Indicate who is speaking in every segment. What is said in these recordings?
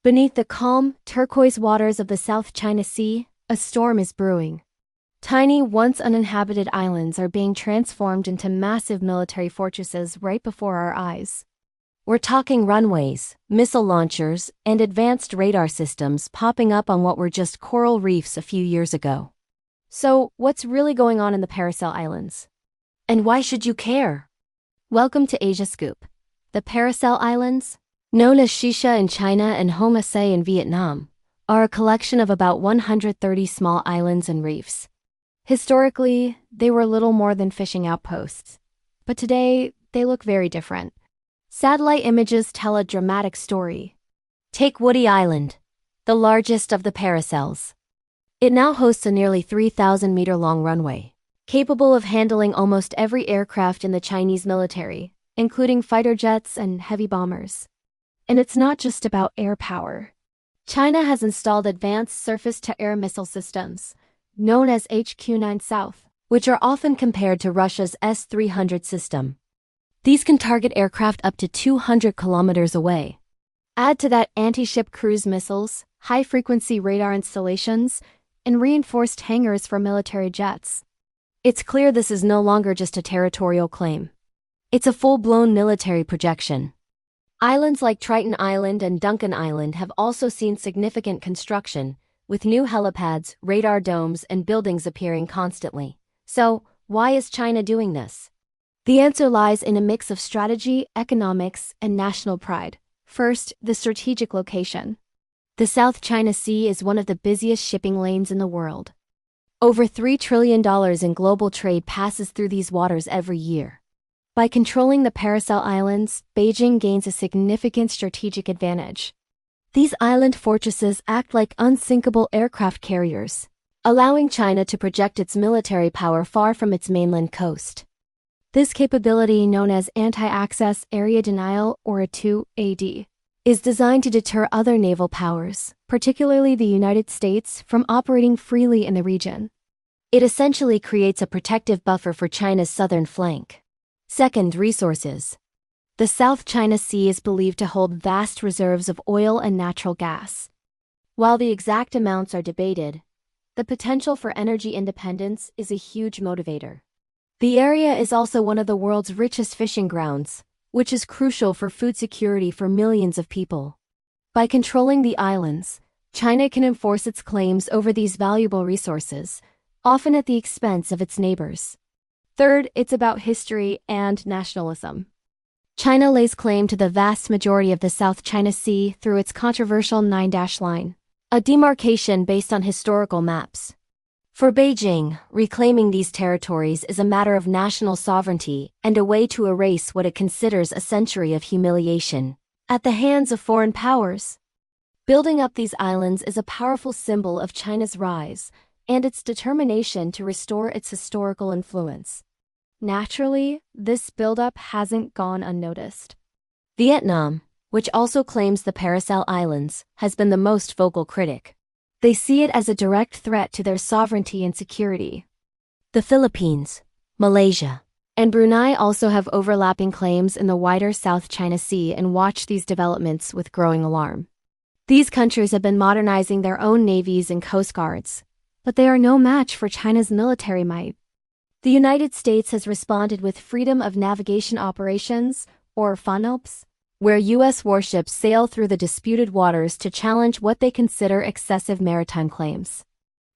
Speaker 1: Beneath the calm, turquoise waters of the South China Sea, a storm is brewing. Tiny, once uninhabited islands are being transformed into massive military fortresses right before our eyes. We're talking runways, missile launchers, and advanced radar systems popping up on what were just coral reefs a few years ago. So, what's really going on in the Paracel Islands? And why should you care? Welcome to Asia Scoop. The Paracel Islands, known as Shisha in China and Homosay in Vietnam, are a collection of about 130 small islands and reefs. Historically, they were little more than fishing outposts. But today, they look very different. Satellite images tell a dramatic story. Take Woody Island, the largest of the Paracels. It now hosts a nearly 3,000-meter-long runway, capable of handling almost every aircraft in the Chinese military, including fighter jets and heavy bombers. And it's not just about air power. China has installed advanced surface-to-air missile systems, known as HQ-9 South, which are often compared to Russia's S-300 system. These can target aircraft up to 200 kilometers away. Add to that anti-ship cruise missiles, high-frequency radar installations, and reinforced hangars for military jets. It's clear this is no longer just a territorial claim. It's a full-blown military projection. Islands like Triton Island and Duncan Island have also seen significant construction, with new helipads, radar domes, and buildings appearing constantly. So, why is China doing this? The answer lies in a mix of strategy, economics, and national pride. First, the strategic location. The South China Sea is one of the busiest shipping lanes in the world. Over $3 trillion in global trade passes through these waters every year. By controlling the Paracel Islands, Beijing gains a significant strategic advantage. These island fortresses act like unsinkable aircraft carriers, allowing China to project its military power far from its mainland coast. This capability, known as anti-access area denial or A2AD, is designed to deter other naval powers, particularly the United States, from operating freely in the region. It essentially creates a protective buffer for China's southern flank. Second, resources. The South China Sea is believed to hold vast reserves of oil and natural gas. While the exact amounts are debated, the potential for energy independence is a huge motivator. The area is also one of the world's richest fishing grounds, which is crucial for food security for millions of people. By controlling the islands, China can enforce its claims over these valuable resources, often at the expense of its neighbors. Third, it's about history and nationalism. China lays claim to the vast majority of the South China Sea through its controversial 9-dash line, a demarcation based on historical maps. For Beijing, reclaiming these territories is a matter of national sovereignty and a way to erase what it considers a century of humiliation at the hands of foreign powers. Building up these islands is a powerful symbol of China's rise and its determination to restore its historical influence. Naturally, this buildup hasn't gone unnoticed. Vietnam, which also claims the Paracel Islands, has been the most vocal critic. They see it as a direct threat to their sovereignty and security. The Philippines, Malaysia, and Brunei also have overlapping claims in the wider South China Sea and watch these developments with growing alarm. These countries have been modernizing their own navies and coast guards, but they are no match for China's military might. The United States has responded with freedom of navigation operations, or FONOPs, where U.S. warships sail through the disputed waters to challenge what they consider excessive maritime claims.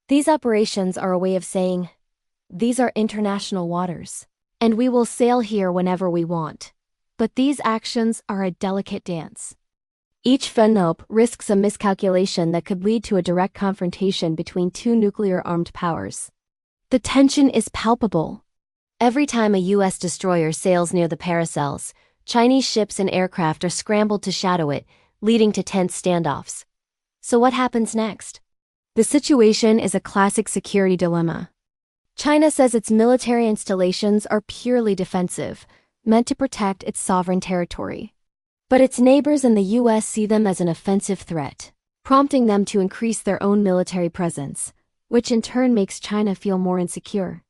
Speaker 1: These operations are a way of saying, these are international waters, and we will sail here whenever we want. But these actions are a delicate dance. Each FONOP risks a miscalculation that could lead to a direct confrontation between two nuclear-armed powers. The tension is palpable. Every time a U.S. destroyer sails near the Paracels, Chinese ships and aircraft are scrambled to shadow it, leading to tense standoffs. So what happens next? The situation is a classic security dilemma. China says its military installations are purely defensive, meant to protect its sovereign territory. But its neighbors and the U.S. see them as an offensive threat, prompting them to increase their own military presence, which in turn makes China feel more insecure.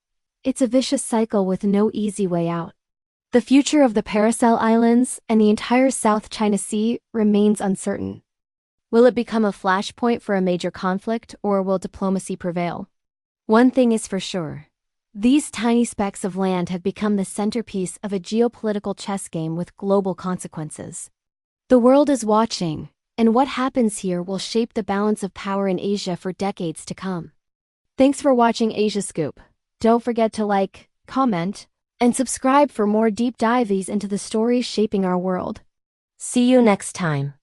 Speaker 1: It's a vicious cycle with no easy way out. The future of the Paracel Islands and the entire South China Sea remains uncertain. Will it become a flashpoint for a major conflict, or will diplomacy prevail? One thing is for sure. These tiny specks of land have become the centerpiece of a geopolitical chess game with global consequences. The world is watching, and what happens here will shape the balance of power in Asia for decades to come. Thanks for watching Asia Scoop. Don't forget to like, comment, and subscribe for more deep dives into the stories shaping our world. See you next time.